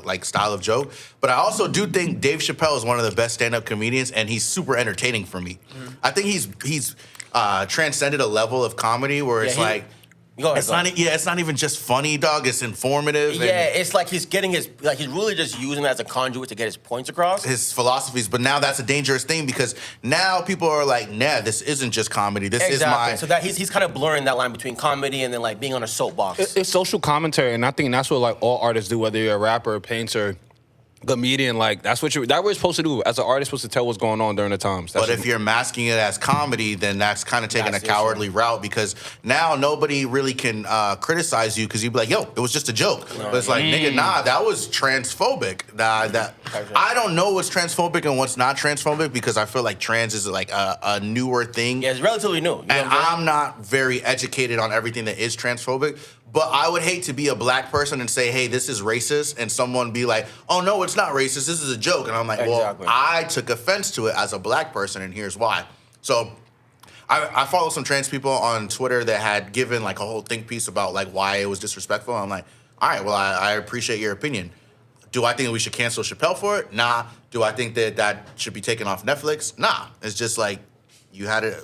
like style of joke. But I also do think Dave Chappelle is one of the best stand-up comedians, and he's super entertaining for me. I think he's transcended a level of comedy where it's like, it's not even just funny, dog. It's informative. Yeah, it's like he's getting he's really just using it as a conduit to get his points across. His philosophies, but now that's a dangerous thing because now people are like, nah, this isn't just comedy. This is my... So that he's kind of blurring that line between comedy and then like being on a soapbox. It's social commentary, and I think that's what like all artists do, whether you're a rapper, a painter, comedian, like that's what we're supposed to do. As an artist, supposed to tell what's going on during the times. But if you're masking it as comedy, then that's kind of taking a cowardly route because now nobody really can criticize you because you'd be like, yo, it was just a joke. But it's like, nigga, nah, that was transphobic. I don't know what's transphobic and what's not transphobic because I feel like trans is like a newer thing. Yeah, it's relatively new. And I'm not very educated on everything that is transphobic. But I would hate to be a black person and say, hey, this is racist, and someone be like, oh, no, it's not racist. This is a joke. And I'm like, well, I took offense to it as a black person, and here's why. So I follow some trans people on Twitter that had given like a whole think piece about like why it was disrespectful. I'm like, all right, well, I appreciate your opinion. Do I think we should cancel Chappelle for it? Nah. Do I think that should be taken off Netflix? Nah. It's just like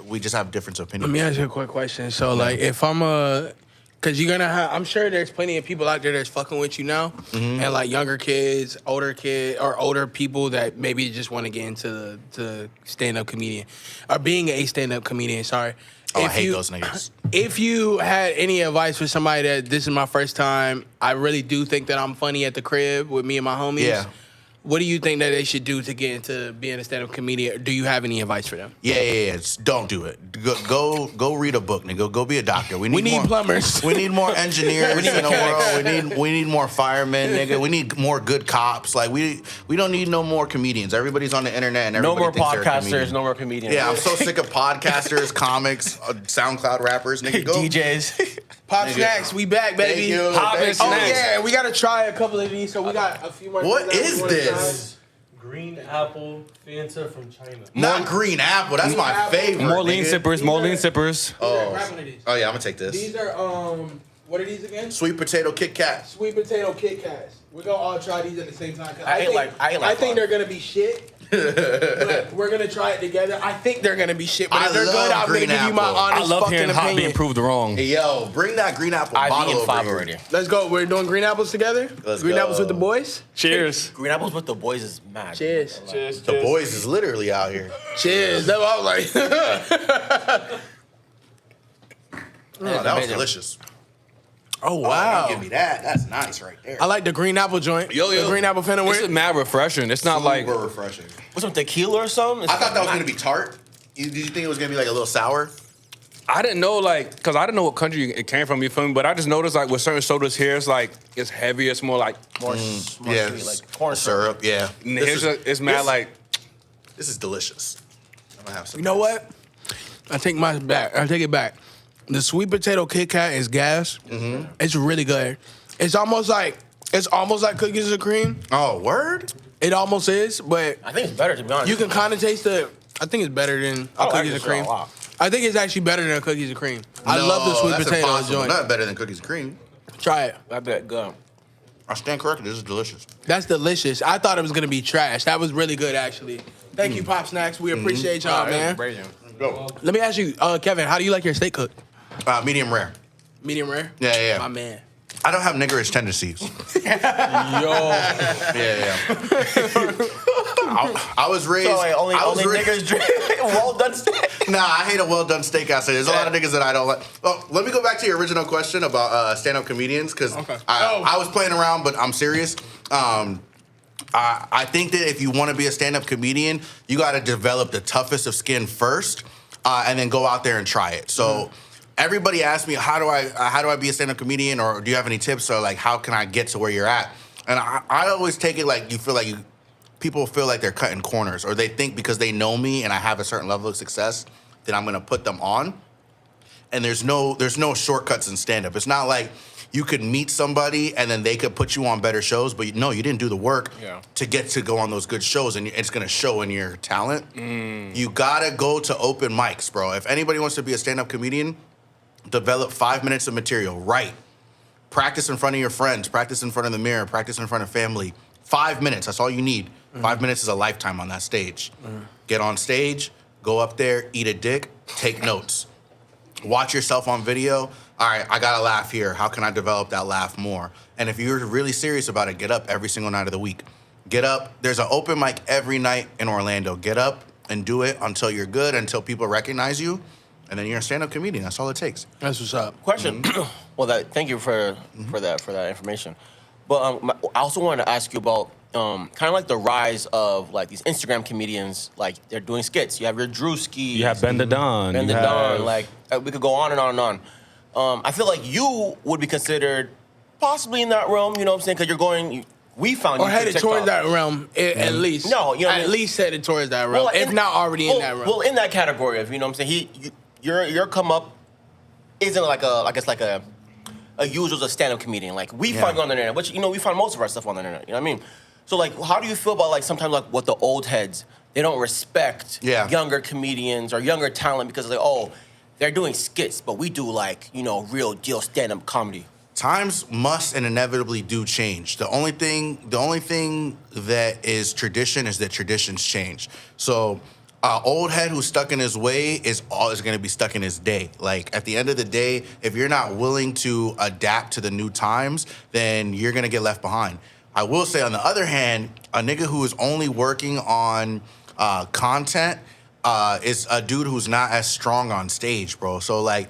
we just have different opinions. Let me ask you a quick question. So, like, if I'm because you're gonna have, I'm sure there's plenty of people out there that's fucking with you now, and like younger kids, older people that maybe just want to get into the stand-up comedian, or being a stand-up comedian. Sorry. Oh, I hate those niggas. If you had any advice for somebody that this is my first time, I really do think that I'm funny at the crib with me and my homies. Yeah. What do you think that they should do to get into being a stand-up comedian? Do you have any advice for them? Yeah. Don't do it. Go read a book, nigga. Go be a doctor. We need more plumbers. We need more engineers in the world. We need more firemen, nigga. We need more good cops. Like we don't need no more comedians. Everybody's on the internet and everybody thinks they're a comedian. No more comedians. Yeah, I'm so sick of podcasters, comics, SoundCloud rappers, nigga. Go. DJs. Pop Snacks, we back, baby. Thank you. Pop Thank Snacks. Oh yeah, we gotta try a couple of these. So we got a few more. What things that is we wanna this? Green apple Fanta from China. Not green apple. That's my favorite. more lean nigga. sippers, more lean sippers. try. Oh. Grab one of these. Oh yeah, I'm gonna take this. These are what are these again? Sweet potato Kit Kat. Sweet potato Kit Kats. We're gonna all try these at the same time. I think they're gonna be shit. But we're gonna try it together. I think they're gonna be shit. But if they're love good, I'm gonna green give you my apple. I honest love fucking hearing Hot opinion. being proved wrong. Hey, yo, bring that green apple I've bottle eaten over 5 here. already. Let's go. We're doing green apples together. Let's green go. apples with the boys. Cheers. Green apples with the boys is mad. Cheers. The boys is literally out here. Cheers. That's what I was like. Oh, that was delicious. Oh Wow. wow. Give me that. That's nice right there. I like the green apple joint. Yo. The green apple Fanta This is with. mad refreshing. It's not like Super refreshing. With some tequila or something? I thought that was gonna be tart. Did you think it was gonna be like a little sour? I didn't know because I didn't know what country it came from. You feel me? But I just noticed like with certain sodas here, it's like it's heavier. It's more like more Yeah, sweet, like corn syrup. syrup. Yeah, it's mad like. this is delicious. I'm gonna have some. You know what? I take mine back. I take it back. The sweet potato Kit Kat is gas. Mm-hmm. It's really good. It's almost like cookies and cream. Oh, word? It almost is, but I think it's better, to be honest. you can kind of taste the. I think it's better than I like cookies this and cream. a lot. I think it's actually better than cookies and cream. I No, love the sweet that's potato impossible. joint. Not better than cookies and cream. Try it. I bet good. I stand corrected. This is delicious. That's delicious. I thought it was gonna be trash. That was really good, actually. Thank you, Pop Snacks. We appreciate y'all, man. Go. Let me ask you, Kevin, how do you like your steak cooked? Medium rare. Medium rare? Yeah. My man. I don't have niggerish tendencies. Yeah. I was raised. So like, only raised, niggas drink well done steak. Nah, I hate a well done steak out there. There's a lot of niggas that I don't like. Well, let me go back to your original question about stand up comedians because I was playing around, but I'm serious. I think that if you want to be a stand up comedian, you got to develop the toughest of skin first, and then go out there and try it. So. Everybody asks me, how do I be a stand-up comedian, or do you have any tips, or like how can I get to where you're at? And I always take it like people feel like they're cutting corners, or they think because they know me and I have a certain level of success that I'm gonna put them on. And there's no shortcuts in stand-up. It's not like you could meet somebody and then they could put you on better shows, but no, you didn't do the work to get to go on those good shows, and it's gonna show in your talent. You gotta go to open mics, bro. If anybody wants to be a stand-up comedian, develop 5 minutes of material, write. Practice in front of your friends, practice in front of the mirror, practice in front of family. 5 minutes, that's all you need. 5 minutes is a lifetime on that stage. Get on stage, go up there, eat a dick, take notes. Watch yourself on video. All right, I got a laugh here. How can I develop that laugh more? And if you're really serious about it, get up every single night of the week. Get up. There's an open mic every night in Orlando. Get up and do it until you're good, until people recognize you. And then you're a stand-up comedian. That's all it takes. That's what's up. Question. Well, thank you for that information. But I also wanted to ask you about kind of like the rise of like these Instagram comedians, like they're doing skits. You have your Drewski. You have Ben the Don. Ben the you have- Don. Like we could go on and on and on. I feel like you would be considered possibly in that realm. You know what I'm saying? Because you're going. We found Or you headed TikTok. towards that realm, at least. No, you know what I at mean? least headed towards that realm, Well, if not already in that realm. Well, in that category of, you know what I'm saying? Your come up isn't like a usual as a stand-up comedian. Like we find you on the internet, which we find most of our stuff on the internet. You know what I mean? So like, how do you feel about like sometimes like what the old heads, they don't respect younger comedians or younger talent because like, oh, they're doing skits, but we do like real deal stand-up comedy. Times must and inevitably do change. The only thing that is tradition is that traditions change. So old head who's stuck in his way is always going to be stuck in his day. Like at the end of the day, if you're not willing to adapt to the new times, then you're going to get left behind. I will say on the other hand, a nigga who is only working on content is a dude who's not as strong on stage, bro. So like,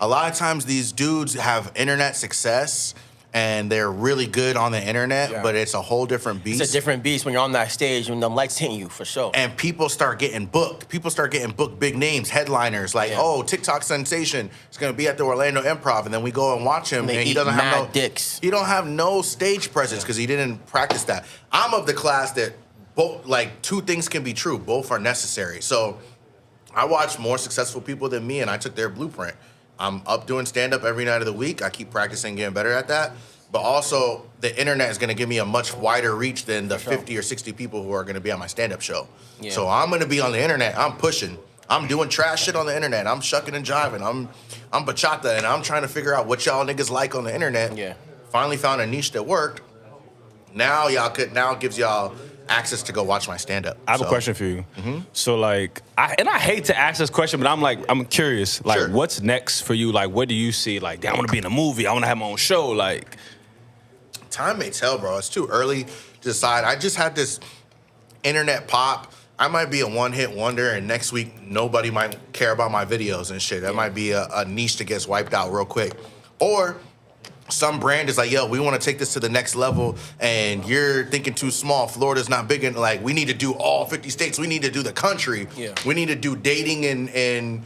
a lot of times these dudes have internet success and they're really good on the internet, but it's a whole different beast. It's a different beast when you're on that stage when them lights hitting you, for sure. And people start getting booked. People start getting booked big names, headliners, like, oh, TikTok sensation is going to be at the Orlando Improv. And then we go and watch him and he doesn't have no dicks. He don't have no stage presence because he didn't practice that. I'm of the class that both, like, two things can be true. Both are necessary. So I watch more successful people than me and I took their blueprint. I'm up doing stand-up every night of the week. I keep practicing, getting better at that. But also, the internet is going to give me a much wider reach than the 50 or 60 people who are going to be on my stand-up show. Yeah. So I'm going to be on the internet. I'm pushing. I'm doing trash shit on the internet. I'm shucking and jiving. I'm bachata, and I'm trying to figure out what y'all niggas like on the internet. Yeah. Finally found a niche that worked. Now it gives y'all access to go watch my stand-up. I have a question for you. So like, I hate to ask this question, but I'm curious. Like, what's next for you? Like, what do you see? Like, damn, I want to be in a movie. I want to have my own show. Like, time may tell, bro. It's too early to decide. I just had this internet pop. I might be a one-hit wonder, and next week nobody might care about my videos and shit. That might be a niche that gets wiped out real quick. Or some brand is like, yo, we want to take this to the next level, and you're thinking too small. Florida's not big enough. Like, we need to do all 50 states. We need to do the country. Yeah. We need to do dating in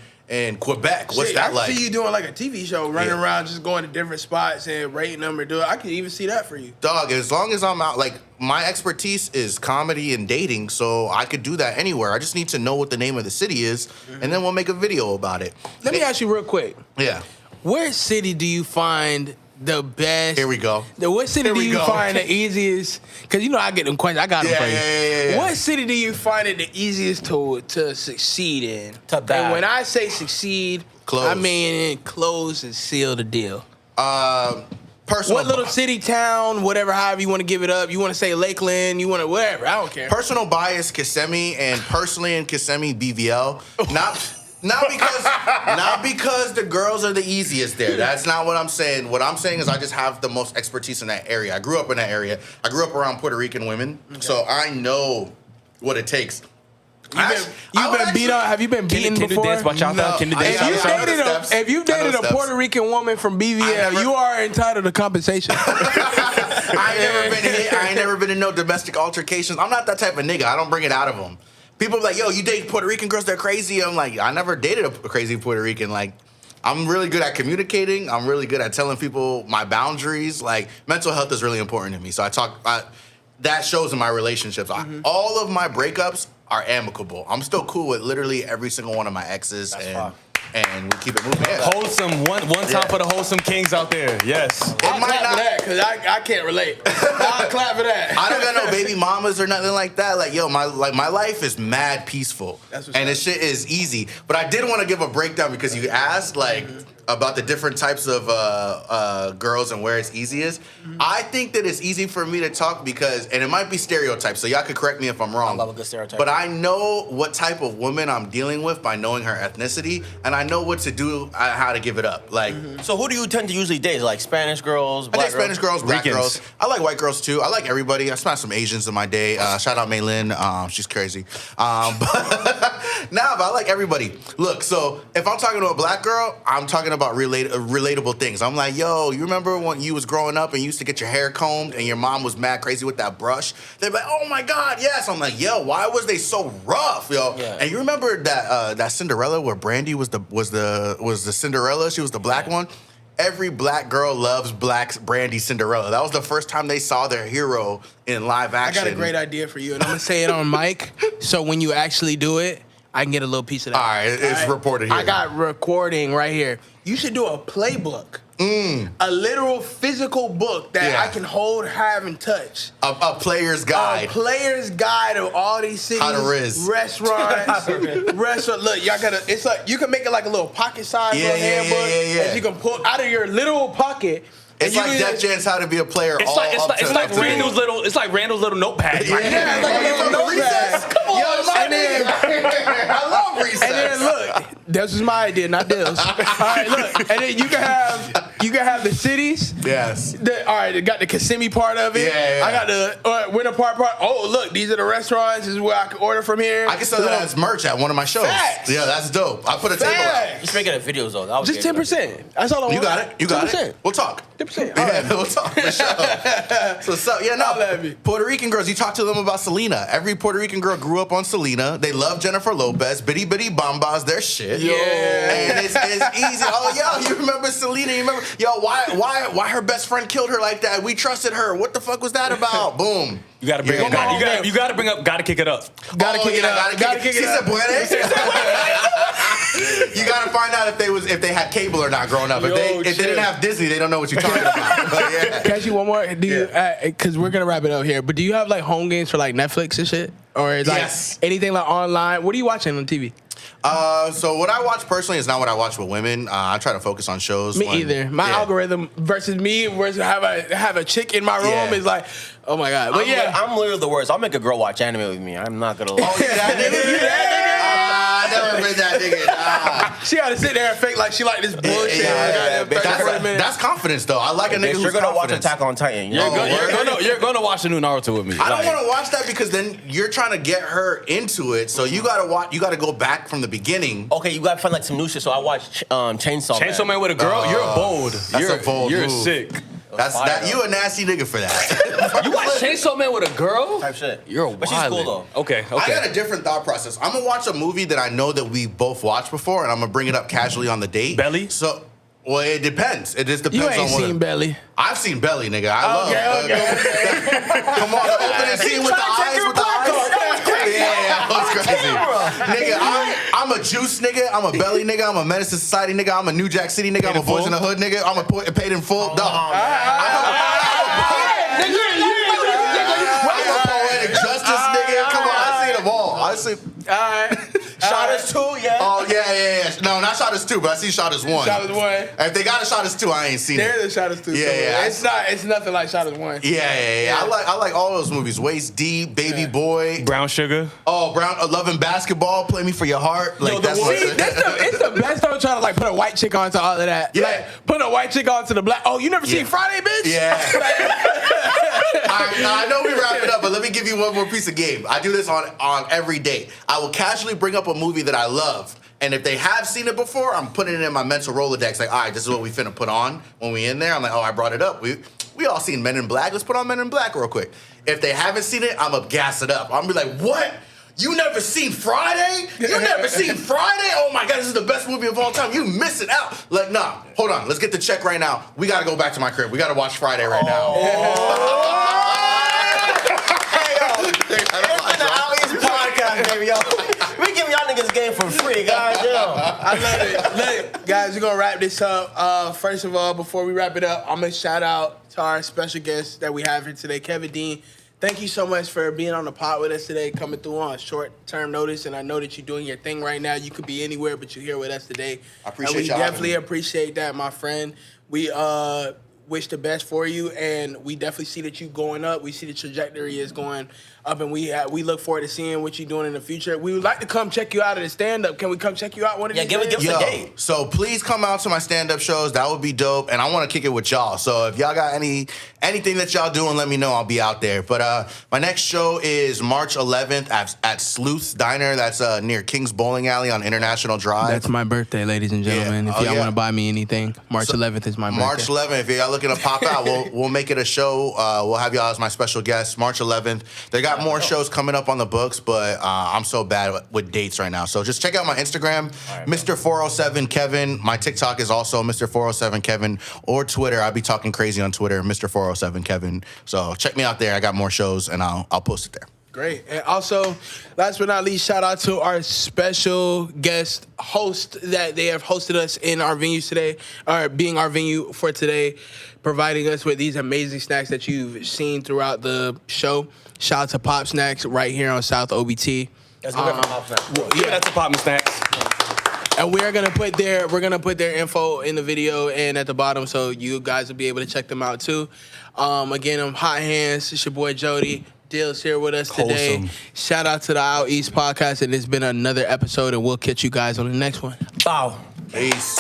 Quebec. What's that like? I see you doing like a TV show, running around, just going to different spots and rating them or do it. I could even see that for you. Dog, as long as I'm out, like, my expertise is comedy and dating, so I could do that anywhere. I just need to know what the name of the city is, and then we'll make a video about it. Let me ask you real quick. Yeah. Where city do you find the best? Here we go. What city do you find the easiest? Because I get them questions. I got them for you. Yeah. What city do you find it the easiest to succeed in? And when I say succeed, close. I mean close and seal the deal. Personal. What little city, town, whatever, however you want to give it up. You want to say Lakeland, you want to whatever. I don't care. Personal bias, Kissimmee, and personally in Kissimmee, BVL. Not because the girls are the easiest there. That's not what I'm saying. What I'm saying is I just have the most expertise in that area. I grew up in that area. I grew up around Puerto Rican women, so I know what it takes. Have you been beaten can before? Can you dance bachata? No. Can you dance If you've dated a Puerto Rican woman from BVL, you are entitled to compensation. I ain't never been hit. I ain't never been in no domestic altercations. I'm not that type of nigga. I don't bring it out of them. People are like, yo, you date Puerto Rican girls, they're crazy. I'm like, I never dated a crazy Puerto Rican. Like, I'm really good at communicating. I'm really good at telling people my boundaries. Like, mental health is really important to me. So that shows in my relationships. All of my breakups are amicable. I'm still cool with literally every single one of my exes. And we keep it moving. Yeah. Wholesome. One time for the wholesome kings out there. Yes. I'll clap for that because I can't relate. I'll clap for that. I don't got no baby mamas or nothing like that. Like, yo, my life is mad peaceful. And this shit is easy. But I did want to give a breakdown because you asked, like, about the different types of girls and where it's easiest. I think that it's easy for me to talk because, and it might be stereotypes, so y'all could correct me if I'm wrong. I love a good stereotype. But I know what type of woman I'm dealing with by knowing her ethnicity, and I know what to do, how to give it up. Like, so who do you tend to usually date? Like Spanish girls, black I date Spanish girls, black Ricans. girls. I like white girls too. I like everybody. I smashed some Asians in my day. Shout out Maylin. She's crazy. But I like everybody. Look, so if I'm talking to a black girl, I'm talking about relatable things. I'm like, yo, you remember when you was growing up and you used to get your hair combed and your mom was mad crazy with that brush? They're like, oh my God, yes. I'm like, yo, why was they so rough, yo? Yeah. And you remember that Cinderella where Brandy was the Cinderella? She was the black one. Every black girl loves Black Brandy Cinderella. That was the first time they saw their hero in live action. I got a great idea for you, and I'm gonna say it on mic, so when you actually do it, I can get a little piece of that. All right, it's reported here. I got recording right here. You should do a playbook. A literal physical book that I can hold, have, and touch. A player's guide. A player's guide of all these cities. How to riz. Restaurants. Look, y'all gotta, it's like, you can make it like a little pocket-sized little handbook that you can pull out of your literal pocket. It's like Def Jam's How to Be a Player. It's like Randall's little notepad. Yeah, like a little notepad. Come on, I love recess. And then look, this was my idea, not Dale's. All right, look, and then you can have the cities. Yes. All right, they got the Kissimmee part of it. Yeah. I got the Winter Park part. Oh, look, these are the restaurants. This is where I can order from here. I can sell that as merch at one of my shows. Facts. Yeah, that's dope. I put a table out. Just make it a videos though. That was Just 10%. That's all I want. You got it. You got 10%. it. We'll talk. 10%. Yeah, we'll talk for sure. So yeah, no. Puerto Rican girls, you talk to them about Selena. Every Puerto Rican girl grew up on Selena. They love Jennifer Lopez. Bitty Bitty Bombas, their shit. Yeah. And it's easy. Oh, yo, you remember Selena? You remember? Yo, why her best friend killed her like that? We trusted her. What the fuck was that about? Boom. You gotta bring up. You gotta bring up. Gotta kick it up. Gotta kick it up. Gotta kick it up. You gotta find out if they had cable or not growing up. If they didn't have Disney, they don't know what you're talking about. But yeah. Can I ask you one more? Do you? Because we're gonna wrap it up here. But do you have like home games for like Netflix and shit, or like anything like online? What are you watching on TV? So what I watch personally is not what I watch with women. I try to focus on shows. Me either. My algorithm versus me versus have a chick in my room is like, oh my God. But I'm literally the worst. I'll make a girl watch anime with me. I'm not gonna lie. Oh, yeah, that nigga? You that nigga? I never been that nigga. She gotta sit there and fake like she like this bullshit. That's confidence though. I like a nigga who's You're gonna confident. watch Attack on Titan. You're gonna watch the new Naruto with me. I don't want to watch that because then you're trying to get her into it. So you gotta watch. You gotta go back from the beginning. Okay, you gotta find like some new shit. So I watched Chainsaw Man. Chainsaw Man with a girl. You're bold. That's a bold You're move. sick. You a nasty nigga for that. You watch Chainsaw Man with a girl? Type shit. You're a But she's cool though. Okay. I got a different thought process. I'm gonna watch a movie that I know that we both watched before, and I'm gonna bring it up casually on the date. Belly? So, well, it depends. It just depends You on ain't what. seen Belly. I've seen Belly, nigga. I love. Come on, the opening scene with the eyes, with the eyes. Yeah, that was crazy. Nigga, I'm a juice nigga. I'm a Belly nigga. I'm a Menace to Society nigga. I'm a New Jack City nigga. I'm a Boys in the Hood nigga. I'm a Paid in Full. Dog. Shotters 2, yeah. Oh yeah. No, not Shotters 2, but I see Shotters 1. Shotters 1. If they got a Shotters 2, I ain't seen it. There's a Shotters 2. Yeah. It's nothing like Shotters 1. Yeah. I like all those movies. Waist Deep, Baby Boy, Brown Sugar. Oh, Loving Basketball, Play Me for Your Heart. Like that's it's the best though, trying to like put a white chick onto all of that. Yeah. Like put a white chick onto the black. Oh, you never seen Friday, bitch? Yeah. I know we wrap it up, but let me give you one more piece of game. I do this on every date. I will casually bring up a movie that I love. And if they have seen it before, I'm putting it in my mental Rolodex. Like, all right, this is what we finna put on when we in there. I'm like, oh, I brought it up. We all seen Men in Black. Let's put on Men in Black real quick. If they haven't seen it, I'm gonna gas it up. I'm gonna be like, what? You never seen Friday? You never seen Friday? Oh my God, this is the best movie of all time. You missing out. Like, nah, hold on. Let's get the check right now. We gotta go back to my crib. We gotta watch Friday right now. It's the OutEast podcast, baby, yo. We give y'all niggas game for free, guys. Yo. I love it. Look, guys, we're gonna wrap this up. First of all, before we wrap it up, I'm gonna shout out to our special guest that we have here today, Kevin Deane. Thank you so much for being on the pod with us today, coming through on short-term notice. And I know that you're doing your thing right now. You could be anywhere, but you're here with us today. I appreciate y'all. We definitely appreciate that, my friend. We wish the best for you, and we definitely see that you going up. We see the trajectory is going up, and we look forward to seeing what you're doing in the future. We would like to come check you out at a stand-up. Can we come check you out one of these days? Give us a date. So please come out to my stand-up shows. That would be dope. And I want to kick it with y'all. So if y'all got anything that y'all doing, let me know. I'll be out there. But my next show is March 11th at Sleuth's Diner. That's near King's Bowling Alley on International Drive. That's my birthday, ladies and gentlemen. Yeah. If y'all want to buy me anything, March 11th is my birthday. March 11th. If y'all looking to pop out, we'll make it a show. We'll have y'all as my special guest. March 11th. They got more shows coming up on the books, but I'm so bad with dates right now. So just check out my Instagram, Mr. 407 Kevin. My TikTok is also Mr. 407 Kevin, or Twitter. I'll be talking crazy on Twitter, Mr. 407 Kevin. So check me out there. I got more shows, and I'll post it there. Great. And also, last but not least, shout out to our special guest host that they have hosted us in our venues today, or being our venue for today, providing us with these amazing snacks that you've seen throughout the show. Shout out to Pop Snacks right here on South OBT. Let's go for Pop Snacks. Yeah, that's a Pop Snacks. And we're gonna put their info in the video and at the bottom, so you guys will be able to check them out too. Again, I'm Hot Hands. It's your boy Jody. Dill's here with us today. Wholesome. Shout out to the OutEast podcast, and it's been another episode, and we'll catch you guys on the next one. Bow. Peace.